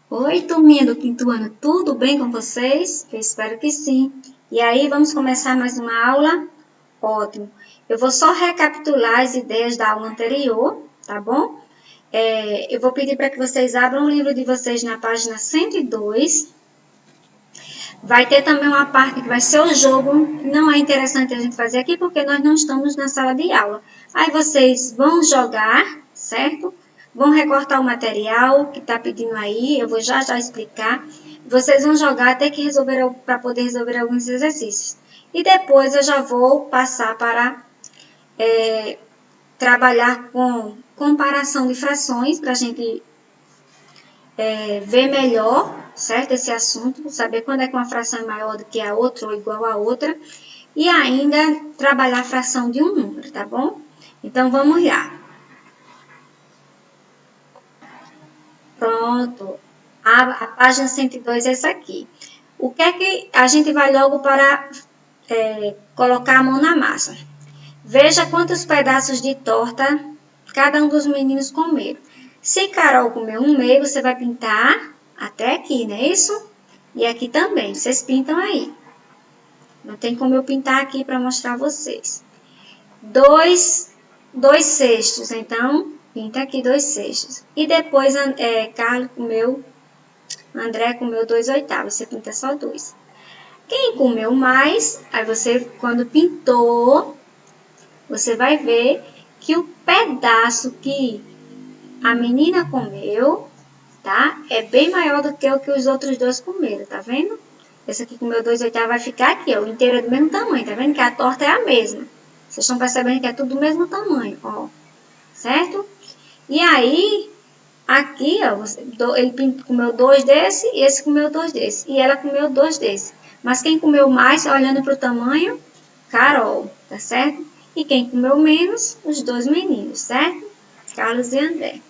Oi, turminha do quinto ano, tudo bem com vocês? Eu espero que sim. E aí, vamos começar mais uma aula? Ótimo. Eu vou só recapitular as ideias da aula anterior, tá bom? Eu vou pedir para que vocês abram o livro de vocês na página 102. Vai ter também uma parte que vai ser o jogo. Não é interessante a gente fazer aqui porque nós não estamos na sala de aula. Aí vocês vão jogar, certo? Vão recortar o material que está pedindo aí. Eu vou já explicar. Vocês vão jogar até que resolver para poder resolver alguns exercícios. E depois eu já vou passar para trabalhar com comparação de frações para a gente ver melhor, certo, esse assunto, saber quando é que uma fração é maior do que a outra ou igual a outra, e ainda trabalhar a fração de um número, tá bom? Então, vamos lá. Pronto. A página 102 é essa aqui. O que é que a gente vai logo para colocar a mão na massa? Veja quantos pedaços de torta cada um dos meninos comeram. Se Carol comeu um meio, você vai pintar até aqui, não é isso? E aqui também, vocês pintam aí. Não tem como eu pintar aqui para mostrar a vocês. Dois cestos, então, pinta aqui 2/6. E depois, Carlos comeu, André comeu 2/8, você pinta só 2. Quem comeu mais, aí você, quando pintou, você vai ver que o pedaço que a menina comeu, tá? É bem maior do que o que os outros dois comeram, tá vendo? Esse aqui comeu 2/8 vai ficar aqui, ó. O inteiro é do mesmo tamanho, tá vendo? Que a torta é a mesma. Vocês estão percebendo que é tudo do mesmo tamanho, ó. Certo? E aí, aqui, ó, ele comeu 2 desse e esse comeu 2 desse. E ela comeu 2 desse. Mas quem comeu mais, olhando para o tamanho, Carol, tá certo? E quem comeu menos, os dois meninos, certo? Carlos e André.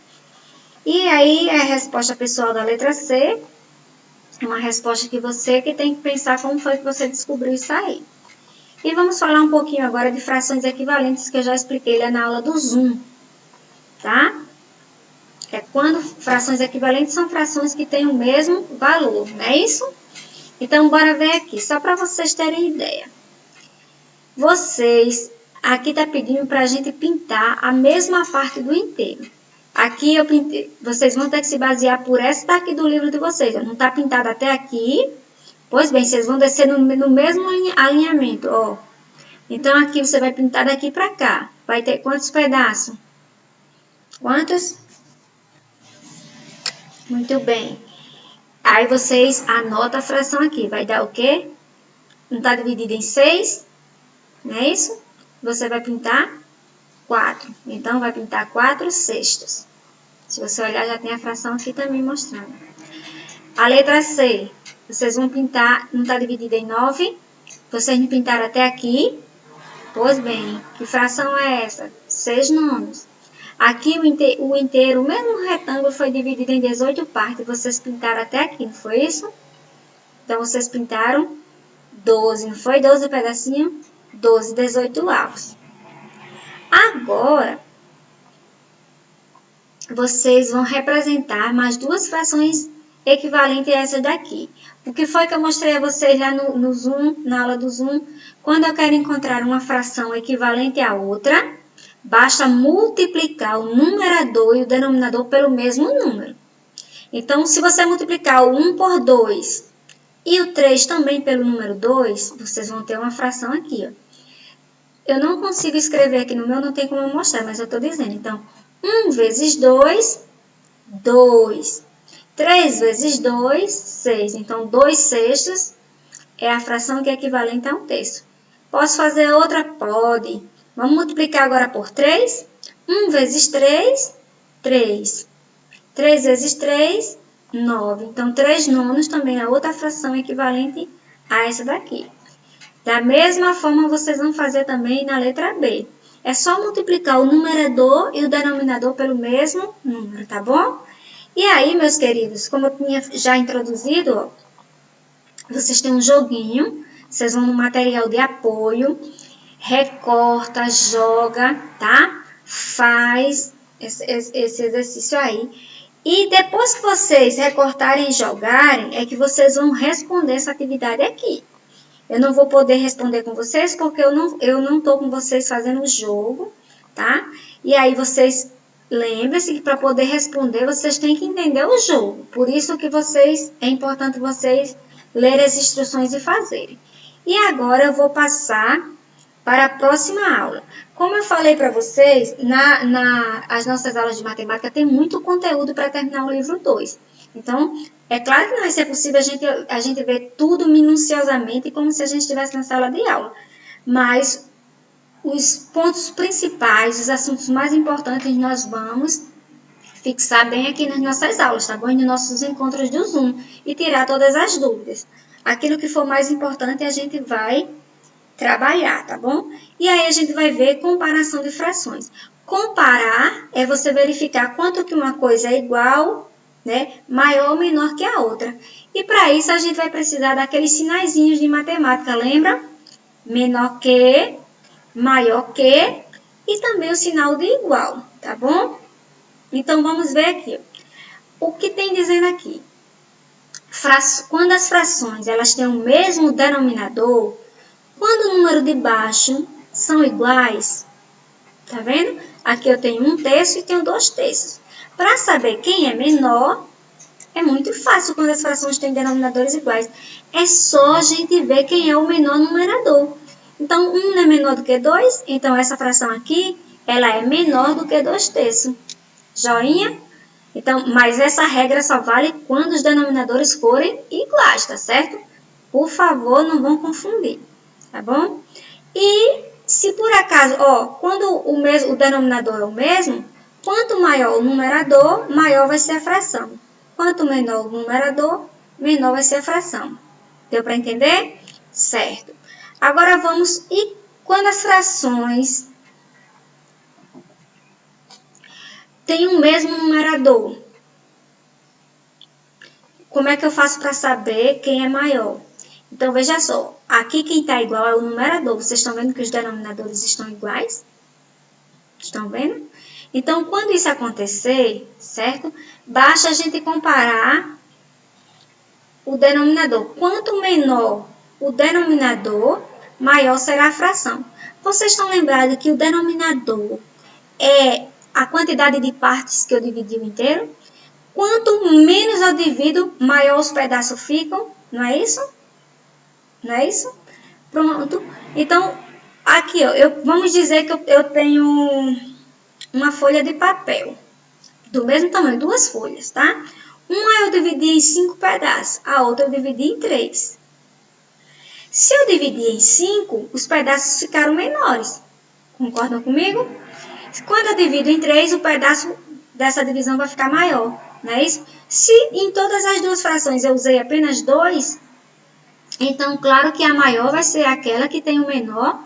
E aí, a resposta pessoal da letra C é uma resposta que tem que pensar como foi que você descobriu isso aí. E vamos falar um pouquinho agora de frações equivalentes, que eu já expliquei lá na aula do Zoom, tá? É quando frações equivalentes são frações que têm o mesmo valor, não é isso? Então, bora ver aqui, só para vocês terem ideia. Aqui está pedindo para a gente pintar a mesma parte do inteiro. Aqui eu pintei, vocês vão ter que se basear por essa daqui do livro de vocês. Não está pintado até aqui. Pois bem, vocês vão descer no mesmo alinhamento, ó. Então, aqui você vai pintar daqui para cá. Vai ter quantos pedaços? Quantos? Muito bem. Aí, vocês anotam a fração aqui. Vai dar o quê? Não está dividido em 6? Não é isso? Você vai pintar 4. Então, vai pintar 4/6. Se você olhar, já tem a fração aqui também mostrando. A letra C, vocês vão pintar, não está dividida em 9. Vocês não pintaram até aqui. Pois bem, que fração é essa? 6/9. Aqui o inteiro, o mesmo retângulo, foi dividido em 18 partes. Vocês pintaram até aqui, não foi isso? Então, vocês pintaram 12, não foi? 12 pedacinhos? 12/18. Agora, vocês vão representar mais duas frações equivalentes a essa daqui. O que foi que eu mostrei a vocês lá no Zoom, na aula do Zoom? Quando eu quero encontrar uma fração equivalente à outra, basta multiplicar o numerador e o denominador pelo mesmo número. Então, se você multiplicar o 1 por 2 e o 3 também pelo número 2, vocês vão ter uma fração aqui, ó. Eu não consigo escrever aqui no meu, não tem como eu mostrar, mas eu estou dizendo. Então, 1 vezes 2, 2. 3 vezes 2, 6. Então, 2/6 é a fração que é equivalente a 1/3. Posso fazer outra? Pode. Vamos multiplicar agora por 3. 1 vezes 3, 3. 3 vezes 3, 9. Então, 3/9 também é outra fração equivalente a essa daqui. Da mesma forma, vocês vão fazer também na letra B. É só multiplicar o numerador e o denominador pelo mesmo número, tá bom? E aí, meus queridos, como eu tinha já introduzido, ó, vocês têm um joguinho, vocês vão no material de apoio, recorta, joga, tá? Faz esse exercício aí. E depois que vocês recortarem e jogarem, é que vocês vão responder essa atividade aqui. Eu não vou poder responder com vocês porque eu não tô com vocês fazendo o jogo, tá? E aí vocês lembrem-se que para poder responder vocês têm que entender o jogo. Por isso que é importante vocês lerem as instruções e fazerem. E agora eu vou passar para a próxima aula. Como eu falei para vocês, as nossas aulas de matemática tem muito conteúdo para terminar o livro 2. Então, é claro que não vai ser possível a gente ver tudo minuciosamente como se a gente estivesse na sala de aula. Mas os pontos principais, os assuntos mais importantes, nós vamos fixar bem aqui nas nossas aulas, tá bom? E nos nossos encontros do Zoom e tirar todas as dúvidas. Aquilo que for mais importante a gente vai trabalhar, tá bom? E aí a gente vai ver comparação de frações. Comparar é você verificar quanto que uma coisa é igual, né, maior ou menor que a outra. E para isso a gente vai precisar daqueles sinaizinhos de matemática, lembra? Menor que, maior que e também o sinal de igual, tá bom? Então vamos ver aqui. O que tem dizendo aqui? Quando as frações elas têm o mesmo denominador, quando o número de baixo são iguais, tá vendo? Aqui eu tenho 1/3 e tenho 2/3. Para saber quem é menor, é muito fácil quando as frações têm denominadores iguais. É só a gente ver quem é o menor numerador. Então, 1 é menor do que 2, então essa fração aqui, ela é menor do que 2/3. Joinha? Então, mas essa regra só vale quando os denominadores forem iguais, tá certo? Por favor, não vão confundir. Tá bom? E se por acaso, quando o denominador é o mesmo, quanto maior o numerador, maior vai ser a fração. Quanto menor o numerador, menor vai ser a fração. Deu para entender? Certo. Agora vamos, e quando as frações têm o mesmo numerador, como é que eu faço para saber quem é maior? Então, veja só, aqui quem está igual é o numerador. Vocês estão vendo que os denominadores estão iguais? Estão vendo? Então, quando isso acontecer, certo? Basta a gente comparar o denominador. Quanto menor o denominador, maior será a fração. Vocês estão lembrados que o denominador é a quantidade de partes que eu dividi o inteiro? Quanto menos eu divido, maior os pedaços ficam, não é isso? Não é isso? Pronto. Então, aqui, vamos dizer que eu tenho uma folha de papel do mesmo tamanho, 2 folhas, tá? Uma eu dividi em 5 pedaços, a outra eu dividi em 3. Se eu dividir em 5, os pedaços ficaram menores. Concordam comigo? Quando eu divido em 3, o pedaço dessa divisão vai ficar maior, não é isso? Se em todas as duas frações eu usei apenas 2, então, claro que a maior vai ser aquela que tem o menor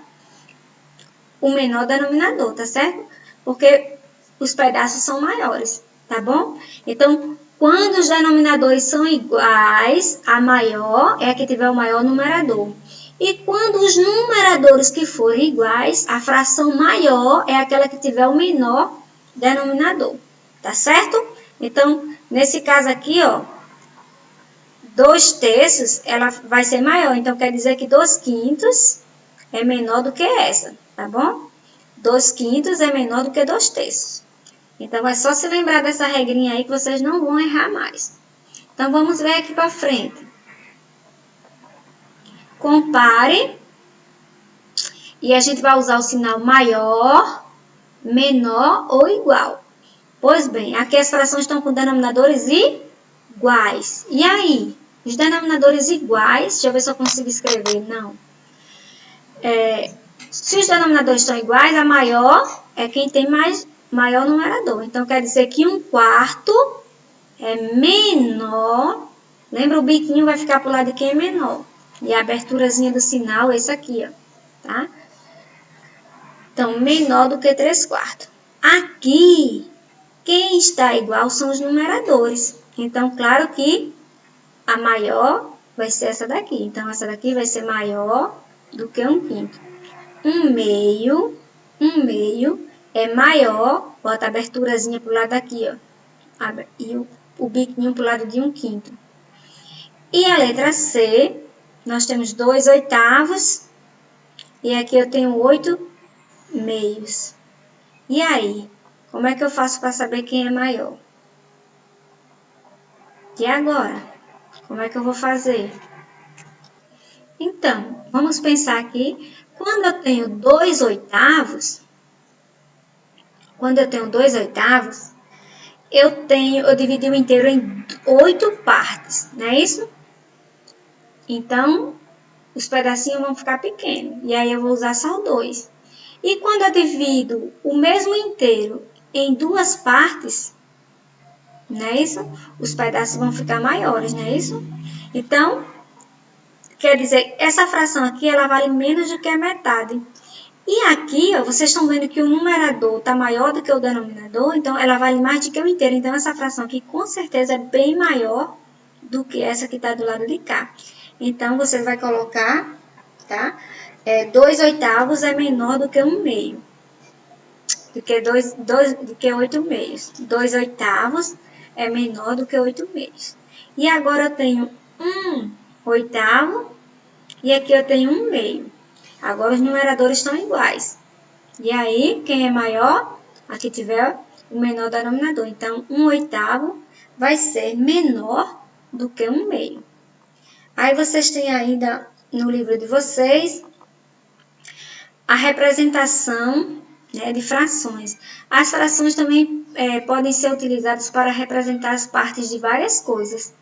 denominador, tá certo? Porque os pedaços são maiores, tá bom? Então, quando os denominadores são iguais, a maior é a que tiver o maior numerador. E quando os numeradores que forem iguais, a fração maior é aquela que tiver o menor denominador, tá certo? Então, nesse caso aqui, 2/3, ela vai ser maior. Então, quer dizer que 2/5 é menor do que essa, tá bom? 2/5 é menor do que 2/3. Então, é só se lembrar dessa regrinha aí que vocês não vão errar mais. Então, vamos ver aqui para frente. Compare. E a gente vai usar o sinal maior, menor ou igual. Pois bem, aqui as frações estão com denominadores iguais. E aí? Os denominadores iguais, deixa eu ver se eu consigo escrever. Não. Se os denominadores estão iguais, a maior é quem tem maior numerador. Então, quer dizer que 1/4 é menor. Lembra, o biquinho vai ficar para o lado de quem é menor. E a aberturazinha do sinal é esse aqui, tá? Então, menor do que 3/4. Aqui, quem está igual são os numeradores. Então, claro que a maior vai ser essa daqui. Então, essa daqui vai ser maior do que 1/5. 1/2 é maior, bota a aberturazinha pro lado daqui, e o biquinho para o lado de 1/5. E a letra C, nós temos 2/8. E aqui eu tenho 8/2. E aí, como é que eu faço para saber quem é maior? E agora? Como é que eu vou fazer? Então, vamos pensar aqui, quando eu tenho 2/8, eu dividi o inteiro em 8 partes, não é isso? Então, os pedacinhos vão ficar pequenos, e aí eu vou usar só 2. E quando eu divido o mesmo inteiro em 2 partes, não é isso? Os pedaços vão ficar maiores, não é isso? Então, quer dizer, essa fração aqui, ela vale menos do que a metade. E aqui, ó, vocês estão vendo que o numerador está maior do que o denominador, então ela vale mais do que o inteiro. Então, essa fração aqui, com certeza, é bem maior do que essa que está do lado de cá. Então, você vai colocar, tá? 2/8 é menor do que 1/2. Do que 8/2. 2/8 é menor do que 8/2. E agora eu tenho 1/8 e aqui eu tenho 1/2. Agora os numeradores estão iguais. E aí, quem é maior? Aqui tiver o menor denominador. Então, 1/8 vai ser menor do que 1/2. Aí vocês têm ainda no livro de vocês a representação, né, de frações. As frações também podem ser utilizadas para representar as partes de várias coisas,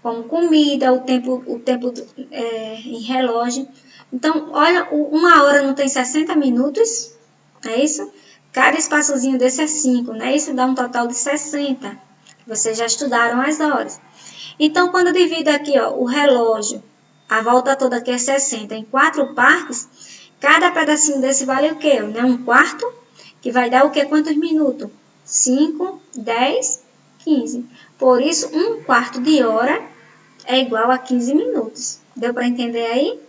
como comida, o tempo em relógio. Então, olha, 1 hora não tem 60 minutos, é isso? Cada espaçozinho desse é 5, né? Isso dá um total de 60. Vocês já estudaram as horas. Então, quando eu divido aqui, ó, o relógio, a volta toda aqui é 60, em 4 partes, cada pedacinho desse vale o quê? Né? 1/4, que vai dar o quê? Quantos minutos? 5, 10, 15. Por isso, 1/4 de hora é igual a 15 minutos. Deu para entender aí?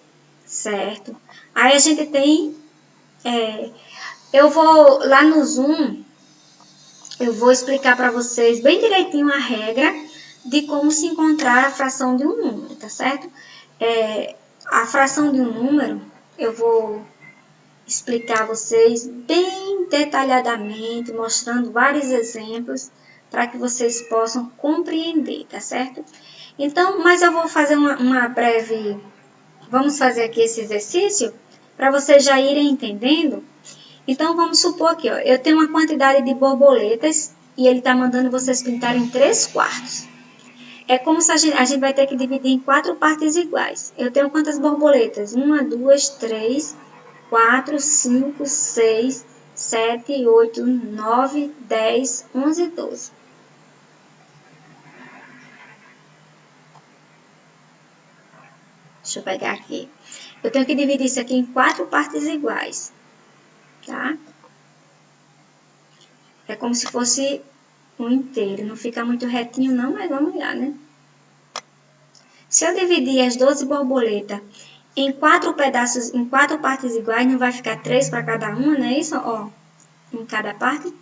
Certo. Aí a gente tem... eu vou lá no Zoom, eu vou explicar para vocês bem direitinho a regra de como se encontrar a fração de um número, tá certo? A fração de um número, eu vou explicar a vocês bem detalhadamente, mostrando vários exemplos para que vocês possam compreender, tá certo? Então, mas eu vou fazer uma breve... Vamos fazer aqui esse exercício para vocês já irem entendendo. Então, vamos supor aqui, ó, eu tenho uma quantidade de borboletas e ele está mandando vocês pintarem 3/4. É como se a gente vai ter que dividir em 4 partes iguais. Eu tenho quantas borboletas? 1, 2, 3, 4, 5, 6, 7, 8, 9, 10, 11, 12. Deixa eu pegar aqui. Eu tenho que dividir isso aqui em 4 partes iguais, tá? É como se fosse um inteiro. Não fica muito retinho não, mas vamos lá, né? Se eu dividir as 12 borboletas em 4 pedaços, em 4 partes iguais, não vai ficar 3 para cada uma, não é isso? Ó, em cada parte.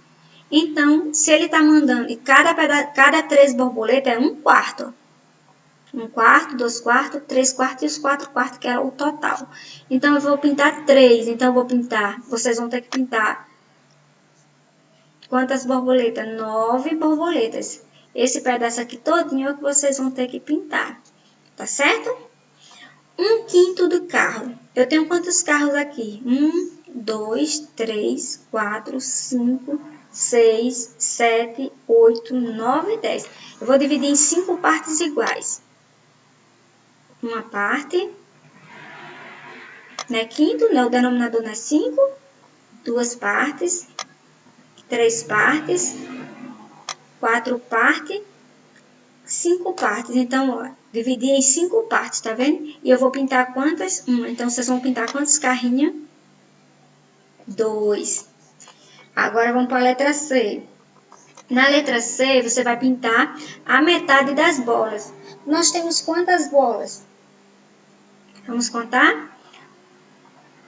Então, se ele está mandando, e cada 3 borboletas é 1/4. 1/4, 2/4, 3/4 e os 4/4, que é o total. Então, eu vou pintar 3. Então, eu vou pintar, vocês vão ter que pintar quantas borboletas? 9 borboletas. Esse pedaço aqui todinho é o que vocês vão ter que pintar. Tá certo? 1/5 do carro. Eu tenho quantos carros aqui? 1, 2, 3, 4, 5, 6, 7, 8, 9, 10. Eu vou dividir em 5 partes iguais. Uma parte, né? Quinto, né? O denominador não é 5. 2 partes, 3 partes, 4 partes, 5 partes. Então, ó, dividi em 5 partes, tá vendo? E eu vou pintar quantas? 1. Então, vocês vão pintar quantos carrinhos? 2. Agora, vamos para a letra C. Na letra C, você vai pintar a metade das bolas. Nós temos quantas bolas? Vamos contar?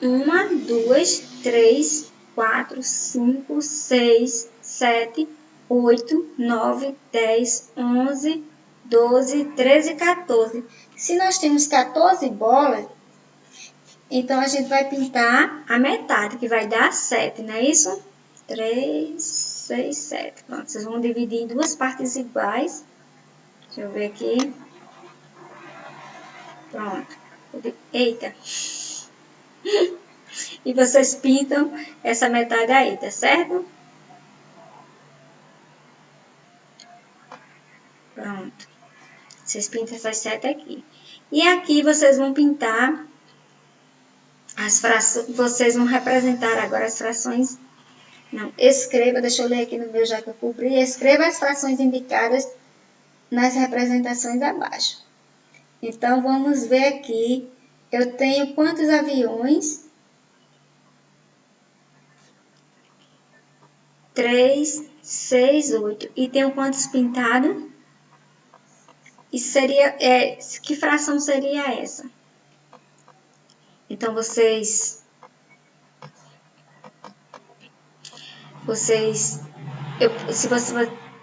1, 2, 3, 4, 5, 6, 7, 8, 9, 10, 11, 12, 13 e 14. Se nós temos 14 bolas, então a gente vai pintar a metade, que vai dar 7, não é isso? 3, 6, 7. Pronto, vocês vão dividir em duas partes iguais. Deixa eu ver aqui. Pronto. Eita. E vocês pintam essa metade aí, tá certo? Pronto. Vocês pintam essas 7 aqui. E aqui vocês vão pintar as frações. Vocês vão representar agora as frações. Não, escreva, deixa eu ler aqui no meu já que eu cobri. Escreva as frações indicadas nas representações abaixo. Então, vamos ver aqui. Eu tenho quantos aviões? 3, 6, 8. E tenho quantos pintados? E seria, que fração seria essa? Então,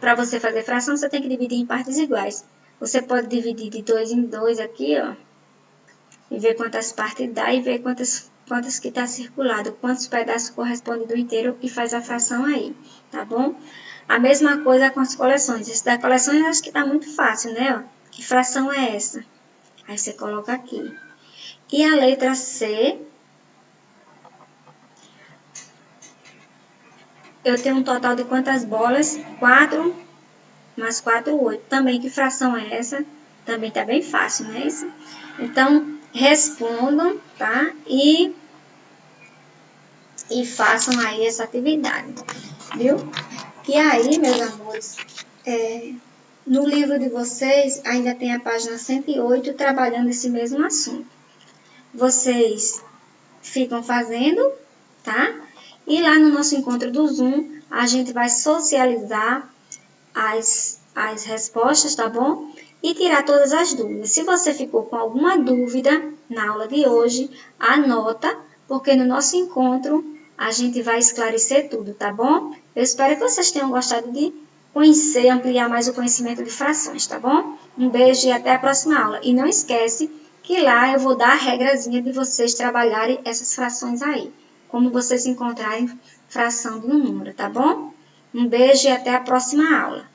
para você fazer fração, você tem que dividir em partes iguais. Você pode dividir de 2 em 2 aqui, ó. E ver quantas partes dá e ver quantas que está circulado, quantos pedaços correspondem do inteiro e faz a fração aí, tá bom? A mesma coisa com as coleções. Esse da coleção eu acho que tá muito fácil, né? Ó, que fração é essa? Aí você coloca aqui. E a letra C, eu tenho um total de quantas bolas? 4 mais 4, 8. Também, que fração é essa? Também tá bem fácil, não é isso? Então, respondam, tá? E façam aí essa atividade, viu? E aí, meus amores, no livro de vocês ainda tem a página 108 trabalhando esse mesmo assunto. Vocês ficam fazendo, tá? E lá no nosso encontro do Zoom, a gente vai socializar as respostas, tá bom? E tirar todas as dúvidas. Se você ficou com alguma dúvida na aula de hoje, anota, porque no nosso encontro a gente vai esclarecer tudo, tá bom? Eu espero que vocês tenham gostado de conhecer, ampliar mais o conhecimento de frações, tá bom? Um beijo e até a próxima aula. E não esquece que lá eu vou dar a regrazinha de vocês trabalharem essas frações aí, como vocês encontrarem fração de um número, tá bom? Um beijo e até a próxima aula.